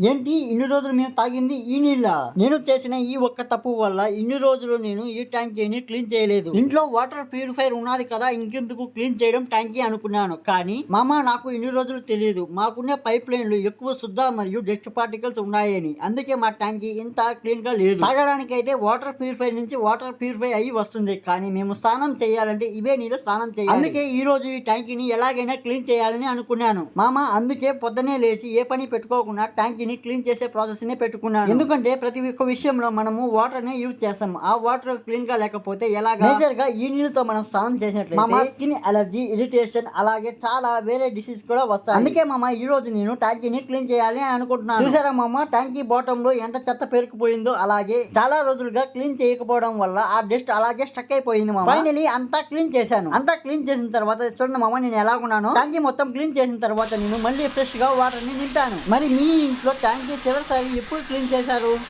ఏంటి ఇన్ని రోజులు మేము తాగింది ఈ నీళ్ళ? నేను చేసిన ఈ ఒక్క తప్పు వల్ల ఇన్ని రోజులు నేను ఈ ట్యాంకీని క్లీన్ చేయలేదు. ఇంట్లో వాటర్ ప్యూరిఫైర్ ఉన్నది కదా, ఇంకెందుకు క్లీన్ చేయడం ట్యాంకీ అనుకున్నాను. కానీ మామ నాకు ఇన్ని రోజులు తెలియదు మాకున్న పైప్ లైన్లు ఎక్కువ శుద్ధ మరియు డస్ట్ పార్టికల్స్ ఉన్నాయని. అందుకే మా ట్యాంకీ ఇంత క్లీన్ గా లేదు. తాగడానికి అయితే వాటర్ ప్యూరిఫైర్ నుంచి వాటర్ ప్యూరిఫై అయ్యి వస్తుంది, కానీ మేము స్నానం చేయాలంటే ఇవే నీళ్ళు స్నానం చేయాలి. అందుకే ఈ రోజు ఈ ట్యాంకీని ఎలాగైనా క్లీన్ చేయాలని అనుకున్నాను మామ. అందుకే పొద్దునే లేచి ఏ పని పెట్టుకోకుండా ట్యాంకీని క్లీన్ చేసే ప్రాసెస్ నే పెట్టుకున్నాను. ఎందుకంటే ప్రతి ఒక్క విషయంలో మనము వాటర్ నే యూజ్ చేస్తాం. ఆ వాటర్ క్లీన్ గా లేకపోతే ఎలాగా? మేజర్ గా ఈ నీళ్ళతో మనం స్నానం చేసినట్లయితే మామ స్కిన్ అలర్జీ, ఇరిటేషన్, అలాగే చాలా వేరే డిసీజ్ కూడా వస్తాయి. అందుకే మామ ఈ రోజు నేను ట్యాంకీని క్లీన్ చేయాలి అని అనుకుంటున్నాను. చూసారా మామ, ట్యాంకీ బాటమ్ లో ఎంత చెత్త పేరుకుపోయిందో. అలాగే చాలా రోజులుగా క్లీన్ చేయకపోవడం వల్ల ఆ డస్ట్ అలాగే స్టక్ అయిపోయింది మామ. ఫైనలీ అంతా క్లీన్ చేశాను. అంతా క్లీన్ చేసిన తర్వాత చూడండి మామ, నేను ఎలాగున్నాను. ట్యాంకీ మొత్తం క్లీన్ చేసిన తర్వాత నేను మళ్ళీ ఫ్రెష్ గా వాటర్ ని నింపాను. మరి మీ ఇంట్లో ట్యాంకీ చివరిసారి ఎప్పుడు క్లీన్ చేశారు?